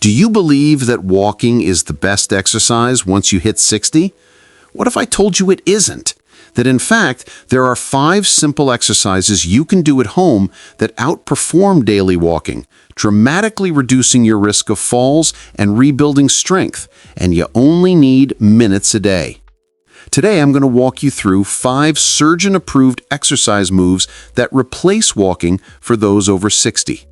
Do you believe that walking is the best exercise once you hit 60? What if I told you it isn't? That in fact, there are 5 simple exercises you can do at home that outperform daily walking, dramatically reducing your risk of falls and rebuilding strength, and you only need minutes a day. Today, I'm going to walk you through 5 surgeon-approved exercise moves that replace walking for those over 60.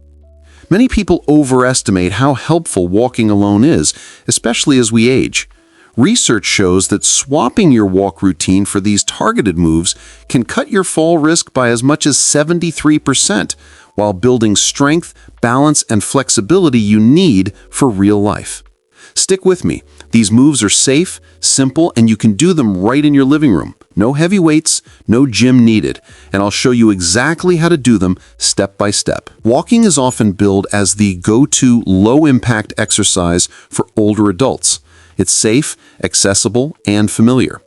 Many people overestimate how helpful walking alone is, especially as we age. Research shows that swapping your walk routine for these targeted moves can cut your fall risk by as much as 73%, while building strength, balance, and flexibility you need for real life. Stick with me. These moves are safe, simple, and you can do them right in your living room. No heavy weights, no gym needed, and I'll show you exactly how to do them step by step. Walking is often billed as the go-to low-impact exercise for older adults. It's safe, accessible, and familiar.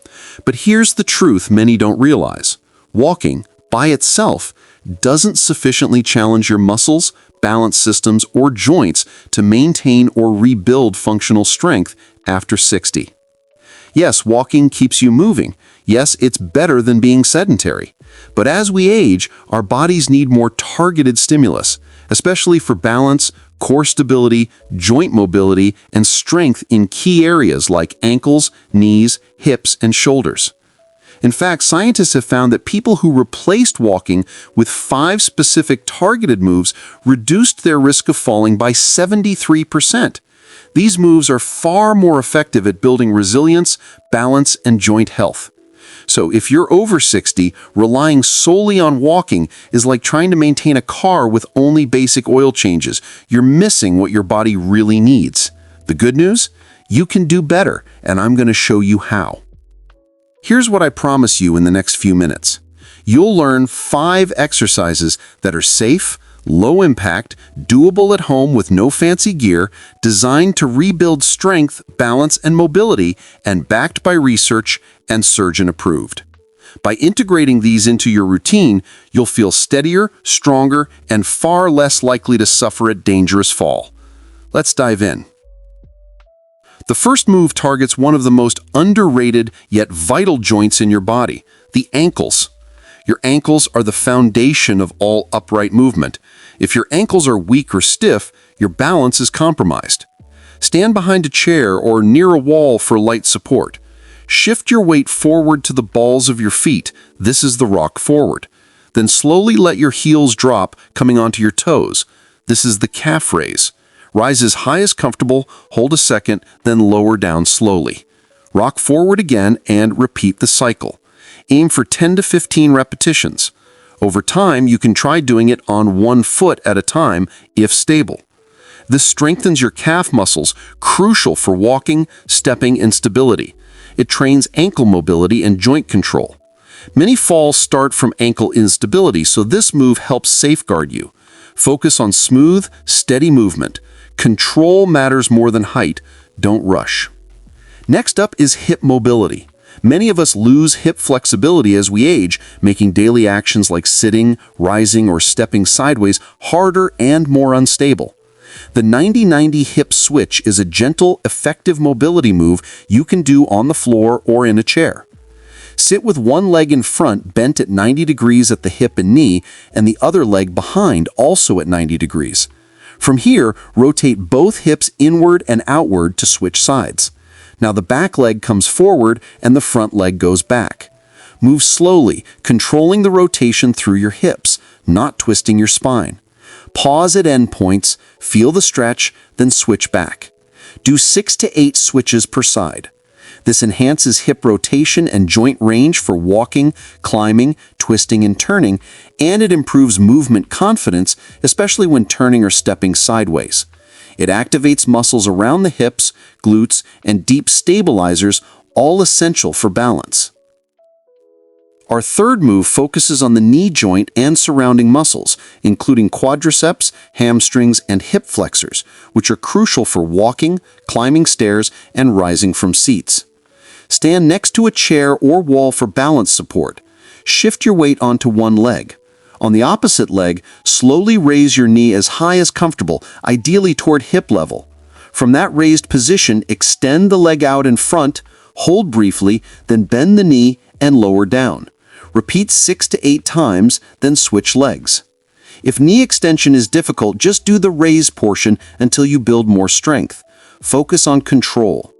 But here's the truth many don't realize. Walking, by itself, doesn't sufficiently challenge your muscles, balance systems, or joints to maintain or rebuild functional strength after 60. Yes, walking keeps you moving. Yes, it's better than being sedentary. But as we age, our bodies need more targeted stimulus, especially for balance, core stability, joint mobility, and strength in key areas like ankles, knees, hips, and shoulders. In fact, scientists have found that people who replaced walking with 5 specific targeted moves reduced their risk of falling by 73%. These moves are far more effective at building resilience, balance, and joint health. So if you're over 60, relying solely on walking is like trying to maintain a car with only basic oil changes. You're missing what your body really needs. The good news? You can do better, and I'm going to show you how. Here's what I promise you in the next few minutes. You'll learn 5 exercises that are safe, low impact, doable at home with no fancy gear, designed to rebuild strength, balance, and mobility, and backed by research and surgeon approved. By integrating these into your routine, you'll feel steadier, stronger, and far less likely to suffer a dangerous fall. Let's dive in. The first move targets one of the most underrated yet vital joints in your body, the ankles. Your ankles are the foundation of all upright movement. If your ankles are weak or stiff, your balance is compromised. Stand behind a chair or near a wall for light support. Shift your weight forward to the balls of your feet. This is the rock forward. Then slowly let your heels drop, coming onto your toes. This is the calf raise. Rise as high as comfortable, hold a second, then lower down slowly. Rock forward again and repeat the cycle. Aim for 10 to 15 repetitions. Over time, you can try doing it on one foot at a time if stable. This strengthens your calf muscles, crucial for walking, stepping, and stability. It trains ankle mobility and joint control. Many falls start from ankle instability, so this move helps safeguard you. Focus on smooth, steady movement. Control matters more than height. Don't rush. Next up is hip mobility. Many of us lose hip flexibility as we age, making daily actions like sitting, rising, or stepping sideways harder and more unstable. The 90-90 hip switch is a gentle, effective mobility move you can do on the floor or in a chair. Sit with one leg in front bent at 90 degrees at the hip and knee, and the other leg behind also at 90 degrees. From here, rotate both hips inward and outward to switch sides. Now the back leg comes forward and the front leg goes back. Move slowly, controlling the rotation through your hips, not twisting your spine. Pause at end points, feel the stretch, then switch back. Do 6 to 8 switches per side. This enhances hip rotation and joint range for walking, climbing, twisting, and turning, and it improves movement confidence, especially when turning or stepping sideways. It activates muscles around the hips, glutes, and deep stabilizers, all essential for balance. Our third move focuses on the knee joint and surrounding muscles, including quadriceps, hamstrings, and hip flexors, which are crucial for walking, climbing stairs, and rising from seats. Stand next to a chair or wall for balance support. Shift your weight onto one leg. On the opposite leg, slowly raise your knee as high as comfortable, ideally toward hip level. From that raised position, extend the leg out in front, hold briefly, then bend the knee and lower down. Repeat 6 to 8 times, then switch legs. If knee extension is difficult, just do the raise portion until you build more strength. Focus on control.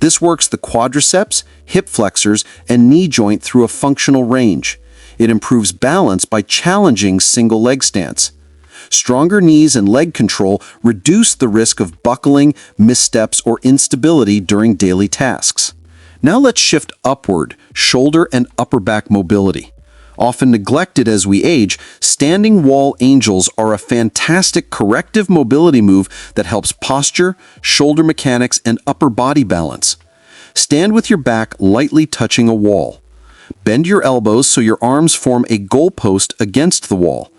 This works the quadriceps, hip flexors, and knee joint through a functional range. It improves balance by challenging single leg stance. Stronger knees and leg control reduce the risk of buckling, missteps, or instability during daily tasks. Now let's shift upward, shoulder and upper back mobility. Often neglected as we age, standing wall angels are a fantastic corrective mobility move that helps posture, shoulder mechanics, and upper body balance. Stand with your back lightly touching a wall. Bend your elbows so your arms form a goalpost against the wall.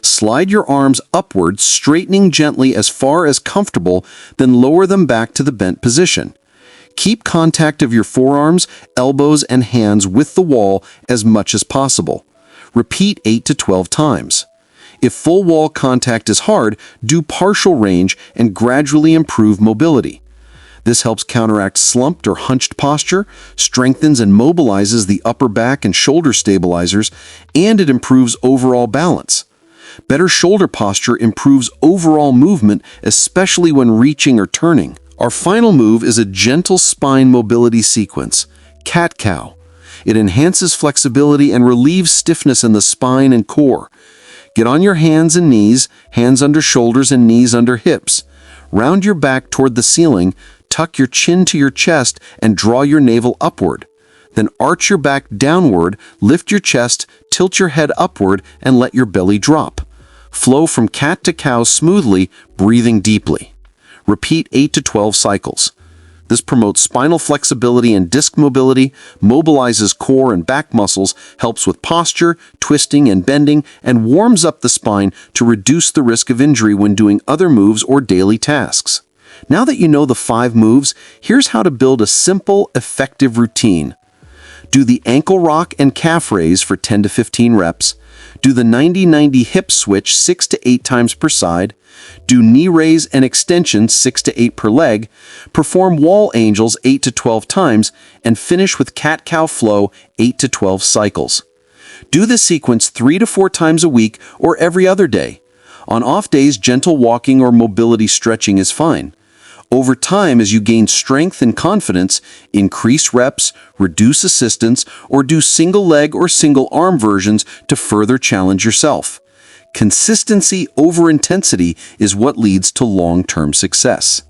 Slide your arms upward, straightening gently as far as comfortable, then lower them back to the bent position. Keep contact of your forearms, elbows, and hands with the wall as much as possible. Repeat 8 to 12 times. If full wall contact is hard, do partial range and gradually improve mobility. This helps counteract slumped or hunched posture, strengthens and mobilizes the upper back and shoulder stabilizers, and it improves overall balance. Better shoulder posture improves overall movement, especially when reaching or turning. Our final move is a gentle spine mobility sequence, cat-cow. It enhances flexibility and relieves stiffness in the spine and core. Get on your hands and knees, hands under shoulders and knees under hips. Round your back toward the ceiling, tuck your chin to your chest, and draw your navel upward. Then arch your back downward, lift your chest, tilt your head upward, and let your belly drop. Flow from cat to cow smoothly, breathing deeply. Repeat 8 to 12 cycles. This promotes spinal flexibility and disc mobility, mobilizes core and back muscles, helps with posture, twisting and bending, and warms up the spine to reduce the risk of injury when doing other moves or daily tasks. Now that you know the 5 moves, here's how to build a simple, effective routine. Do the ankle rock and calf raise for 10 to 15 reps. Do the 90-90 hip switch 6 to 8 times per side. Do knee raise and extension 6 to 8 per leg. Perform wall angels 8 to 12 times, and finish with cat-cow flow 8 to 12 cycles. Do the sequence 3 to 4 times a week or every other day. On off days, gentle walking or mobility stretching is fine. Over time, as you gain strength and confidence, increase reps, reduce assistance, or do single leg or single arm versions to further challenge yourself. Consistency over intensity is what leads to long-term success.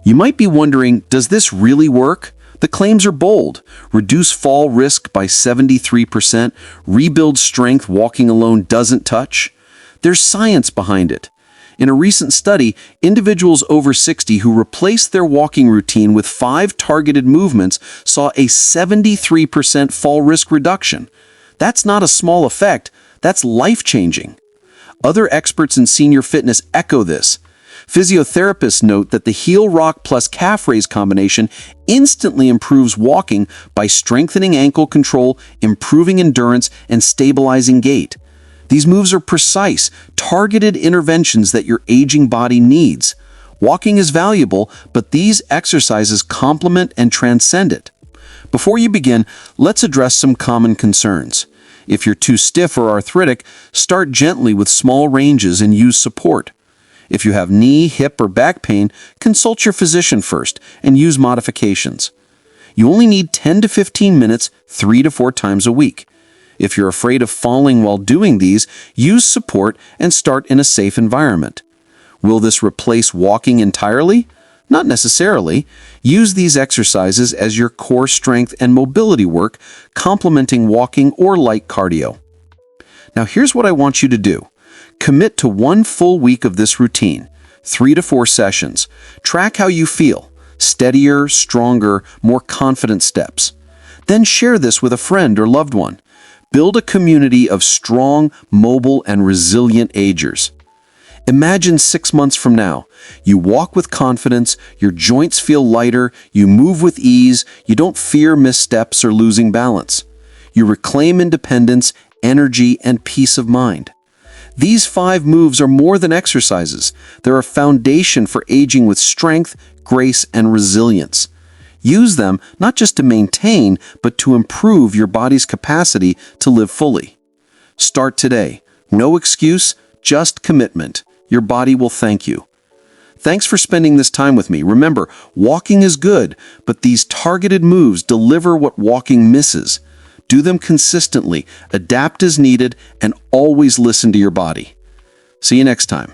You might be wondering, does this really work? The claims are bold. Reduce fall risk by 73%, rebuild strength walking alone doesn't touch. There's science behind it. In a recent study, individuals over 60 who replaced their walking routine with 5 targeted movements saw a 73% fall risk reduction. That's not a small effect, that's life-changing. Other experts in senior fitness echo this. Physiotherapists note that the heel rock plus calf raise combination instantly improves walking by strengthening ankle control, improving endurance, and stabilizing gait. These moves are precise, targeted interventions that your aging body needs. Walking is valuable, but these exercises complement and transcend it. Before you begin, let's address some common concerns. If you're too stiff or arthritic, start gently with small ranges and use support. If you have knee, hip, or back pain, consult your physician first and use modifications. You only need 10 to 15 minutes, 3 to 4 times a week. If you're afraid of falling while doing these, use support and start in a safe environment. Will this replace walking entirely? Not necessarily. Use these exercises as your core strength and mobility work, complementing walking or light cardio. Now here's what I want you to do. Commit to 1 full week of this routine, 3 to 4 sessions. Track how you feel. Steadier, stronger, more confident steps. Then share this with a friend or loved one. Build a community of strong, mobile, and resilient agers. Imagine 6 months from now. You walk with confidence, your joints feel lighter, you move with ease, you don't fear missteps or losing balance. You reclaim independence, energy, and peace of mind. These 5 moves are more than exercises. They're a foundation for aging with strength, grace, and resilience. Use them not just to maintain, but to improve your body's capacity to live fully. Start today. No excuse, just commitment. Your body will thank you. Thanks for spending this time with me. Remember, walking is good, but these targeted moves deliver what walking misses. Do them consistently, adapt as needed, and always listen to your body. See you next time.